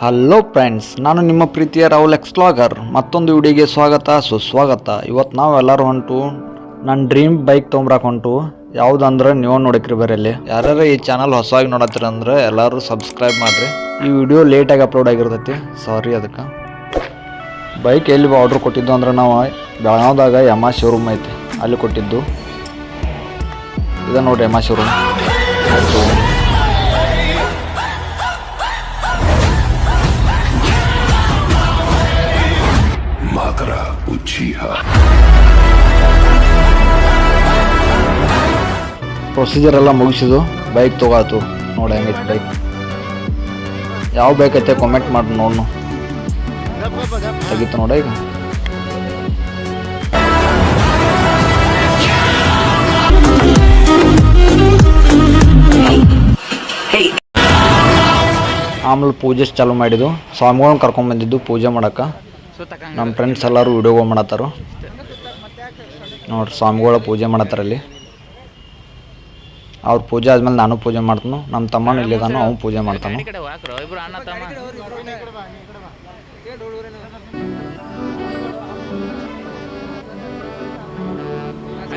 Hello friends, ನಾನು ನಿಮ್ಮ ಪ್ರೀತಿಯ ರಾಹುಲ್ ಎಕ್ಸ್ಪ್ಲಾಗರ್. ಮತ್ತೊಂದು ವಿಡಿಯೋಗೆ ಸುಸ್ವಾಗತ. ಇವತ್ತು ನಾವು ಎಲ್ಲರೂ ಹೊಂಟು ನನ್ನ ಡ್ರೀಮ್ ಬೈಕ್ ತೊಗೊಂಬರಕ್ಕೆ ಹೊಂಟು. ಯಾವುದಂದ್ರೆ ನೀವು ನೋಡಕ್ರಿ ಬರಲ್ಲಿ. ಯಾರ್ಯಾರು ಈ ಚಾನಲ್ ಹೊಸವಾಗಿ ನೋಡತ್ತೀರ ಅಂದ್ರೆ ಎಲ್ಲರೂ ಸಬ್ಸ್ಕ್ರೈಬ್ ಮಾಡಿರಿ. ಈ ವಿಡಿಯೋ ಲೇಟಾಗಿ ಅಪ್ಲೋಡ್ ಆಗಿರ್ತೈತಿ, ಸಾರಿ ಅದಕ್ಕೆ. ಬೈಕ್ ಎಲ್ಲಿ ಆರ್ಡ್ರ್ ಕೊಟ್ಟಿದ್ದು ಅಂದ್ರೆ ನಾವು ಬೆಳಗಾವ್ದಾಗ ಯಮಾ ಶೋರೂಮ್ ಐತಿ, ಅಲ್ಲಿ ಕೊಟ್ಟಿದ್ದು. ಇದು ನೋಡ್ರಿ ಯಮಾ ಶೋರೂಮ್. ಪ್ರೊಸೀಜರ್ ಎಲ್ಲ ಮುಗಿಸಿದ್ದು ಬೈಕ್ ತೊಗೊಳ್ತು. ನೋಡಿ ಹೆಂಗೈತಿ ಬೈಕ್. ಯಾವ ಬೈಕ್ ಐತೆ ಕಾಮೆಂಟ್ ಮಾಡಿ ನೋಡ್ನು. ತೆಗಿತು ನೋಡ ಈಗ. ಆಮೇಲೆ ಪೂಜೆ ಚಾಲು ಮಾಡಿದ್ದು. ಸ್ವಾಮಿಗಳನ್ನ ಕರ್ಕೊಂಡ್ಬಂದಿದ್ದು ಪೂಜೆ ಮಾಡಕ್ಕೆ. ನಮ್ಮ ಫ್ರೆಂಡ್ಸ್ ಎಲ್ಲರೂ ವಿಡಿಯೋಗಳು ಮಾಡತ್ತಾರು ನೋಡ್ರಿ. ಸ್ವಾಮಿಗಳ ಪೂಜೆ ಮಾಡತ್ತಾರಲ್ಲಿ. ಅವ್ರ ಪೂಜೆ ಆದ್ಮೇಲೆ ನಾನು ಪೂಜೆ ಮಾಡ್ತಾನು. ನಮ್ಮ ತಮ್ಮನೂ ಇಲ್ಲಿದಾನು, ಅವ್ನು ಪೂಜೆ ಮಾಡ್ತಾನು.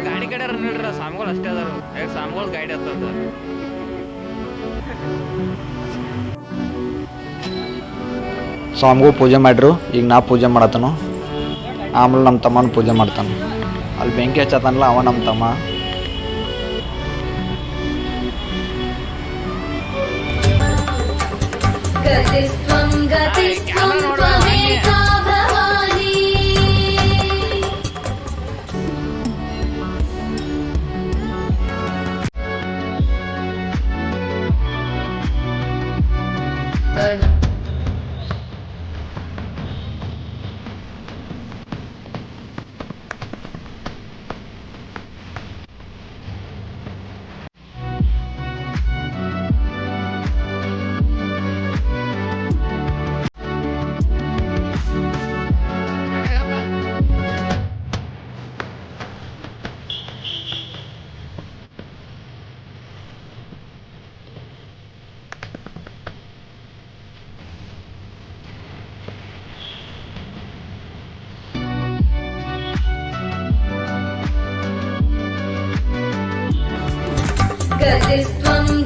ಗಾಡಿ ಕಡೆ ನೋಡ್ರಿ, ಸ್ವಾಮಿಗಳು ಅಷ್ಟೇ ಅದಾರ. ಸ್ವಾಮಿಗಳು ಗಾಡಿ ಹತ್ತದ. ಸ್ವಾಮಿಗೂ ಪೂಜೆ ಮಾಡ್ರು. ಈಗ ನಾ ಪೂಜೆ ಮಾಡತ್ತಾನು. ಆಮೇಲೆ ನಮ್ಮ ತಮ್ಮನ ಪೂಜೆ ಮಾಡ್ತಾನೆ. ಅಲ್ಲಿ ಬೆಂಕಿ ಹಚ್ಚತಾನಲ್ಲ ಅವ ನಮ್ಮ ತಮ್ಮ.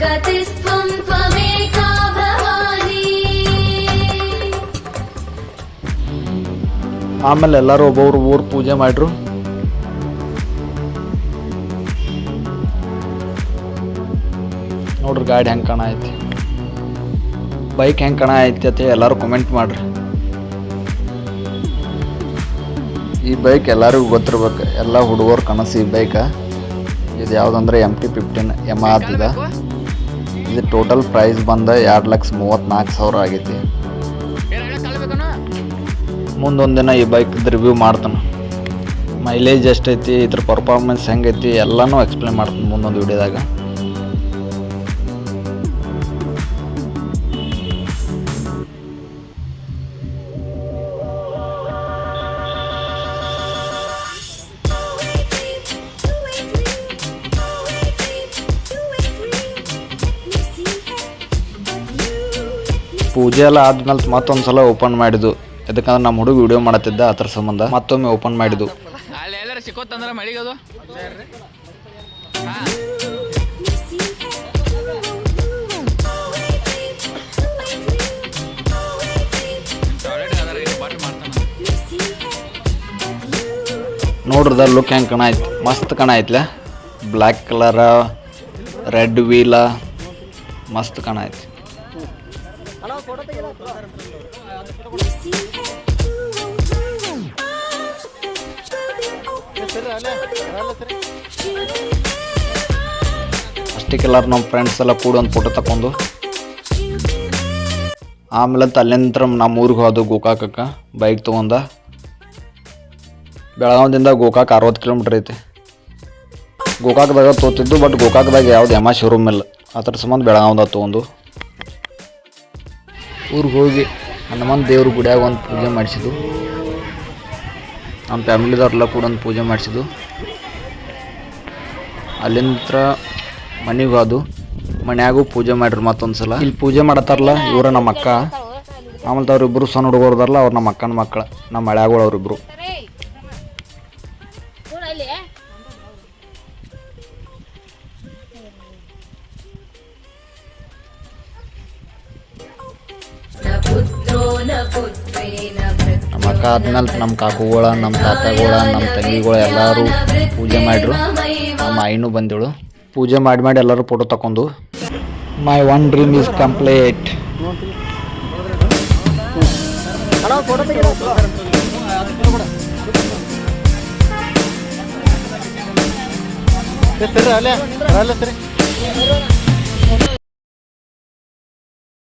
ಗತಿಸ್ತ್ವಂ ತ್ವಮೇಕಾ ಭವಾನಿ. ಆಮೇಲೆ ಎಲ್ಲರೂ ಒಬ್ಬೊಬ್ರು ಊರು ಪೂಜೆ ಮಾಡ್ರು. ನೋಡ್ರಿ ಗಾಡಿ ಹೆಂಗೆ ಕಾಣ ಐತಿ, ಬೈಕ್ ಹೆಂಗೆ ಕಾಣ ಐತಿ ಅಂತ ಎಲ್ಲರೂ ಕಮೆಂಟ್ ಮಾಡ್ರಿ. ಈ ಬೈಕ್ ಎಲ್ಲರಿಗೂ ಗೊತ್ತಿರ್ಬೇಕು, ಎಲ್ಲ ಹುಡುಗರು ಕನಸು ಈ ಬೈಕ. ಇದು ಯಾವುದಂದ್ರೆ MT-15 ಯಮಾ ಆದ. ಇದು ಟೋಟಲ್ ಪ್ರೈಸ್ ಬಂದ 2,34,000 ಆಗೈತಿ. ಮುಂದೊಂದಿನ ಈ ಬೈಕ್ದು ರಿವ್ಯೂ ಮಾಡ್ತಾನೆ. ಮೈಲೇಜ್ ಎಷ್ಟೈತಿ, ಇದ್ರ ಪರ್ಫಾರ್ಮೆನ್ಸ್ ಹೆಂಗೈತಿ ಎಲ್ಲನೂ ಎಕ್ಸ್ಪ್ಲೇನ್ ಮಾಡ್ತಾನೆ ಮುಂದೊಂದು ವಿಡಿಯೋದಾಗ. ಪೂಜೆ ಎಲ್ಲ ಆದ್ಮೇಲೆ ಮತ್ತೊಂದು ಸಲ ಓಪನ್ ಮಾಡಿದ್ದು. ಯಾಕಂದ್ರೆ ನಮ್ಮ ಹುಡುಗ ವಿಡಿಯೋ ಮಾಡತ್ತಿದ್ದ, ಅದ್ರ ಸಂಬಂಧ ಮತ್ತೊಮ್ಮೆ ಓಪನ್ ಮಾಡಿದ್ದು. ಅಲ್ಲಿ ಎಲ್ಲಾರ ಸಿಕ್ಕೋತಂದ್ರೆ ಮಳಿಗದು ನೋಡ್ರದ ಲುಕ್ ಹೆಂಗೆ ಕಣ ಐತಿ, ಮಸ್ತ್ ಕಣ ಐತ್ಲ. ಬ್ಲ್ಯಾಕ್ ಕಲರ, ರೆಡ್ ವೀಲ, ಮಸ್ತ್ ಕಣ ಐತಿ. ಅಷ್ಟಕ್ಕೆಲ್ಲರೂ ನಮ್ಮ ಫ್ರೆಂಡ್ಸ್ ಎಲ್ಲ ಕೂಡ ಒಂದು ಫೋಟೋ ತಗೊಂಡು ಆಮೇಲೆ ಅಲ್ಲಿಂದ ನಮ್ಮ ಊರಿಗೆ ಹೋದು ಗೋಕಾಕಕ್ಕೆ ಬೈಕ್ ತೊಗೊಂಡ. ಬೆಳಗಾವದಿಂದ ಗೋಕಾಕ್ 60 ಕಿಲೋಮೀಟ್ರ್ ಐತಿ. ಗೋಕಾಕ್ದಾಗ ತೋತಿದ್ದು, ಬಟ್ ಗೋಕಾಕ್ದಾಗ ಯಾವ್ದು ಯಮಾ ಶೋರೂಮ್ ಇಲ್ಲ. ಅದ್ರ ಸಂಬಂಧ ಬೆಳಗಾವ್ದಾಗ ತೊಗೊಂಡು ಊರಿಗೆ ಹೋಗಿ ಹನುಮಾನ್ ದೇವ್ರ ಗುಡಿಯಾಗ ಒಂದು ಪೂಜೆ ಮಾಡಿಸಿದ್ದು. ನಮ್ಮ ಫ್ಯಾಮಿಲಿದವ್ರೆಲ್ಲ ಕೂಡ ಒಂದು ಪೂಜೆ ಮಾಡಿಸಿದ್ದು. ಅಲ್ಲಿಂದ ಮನೆಗೆ ಹೋದು ಮನ್ಯಾಗೂ ಪೂಜೆ ಮಾಡ್ರಿ ಮತ್ತೊಂದು ಸಲ. ಇಲ್ಲಿ ಪೂಜೆ ಮಾಡತ್ತಾರಲ್ಲ ಇವ್ರ ನಮ್ಮ ಅಕ್ಕ. ಆಮೇಲೆ ಅವ್ರಿಬ್ರು ಸಣ್ಣ ಹುಡುಗರ್ದಾರಲ್ಲ ಅವ್ರು ನಮ್ಮ ಅಕ್ಕನ ಮಕ್ಕಳು, ನಮ್ಮ ಹಳ್ಯಾಗಳು ಅವರಿಬ್ರು. ನಮ್ಮ ಅಕ್ಕ ಆದ್ಮೇಲೆ ನಮ್ಮ ಕಾಕುಗಳ, ನಮ್ಮ ತಾತಗಳ, ನಮ್ಮ ತಂಗಿಗಳು ಎಲ್ಲರೂ ಪೂಜೆ ಮಾಡಿದ್ರು. ನಮ್ಮ ಆಯಿನೂ ಬಂದಳು. ಪೂಜೆ ಮಾಡಿ ಎಲ್ಲರೂ ಫೋಟೋ ತಗೊಂಡು my one dream is complete. ಸರಿ ಅಲ್ಲೇ ಸರಿ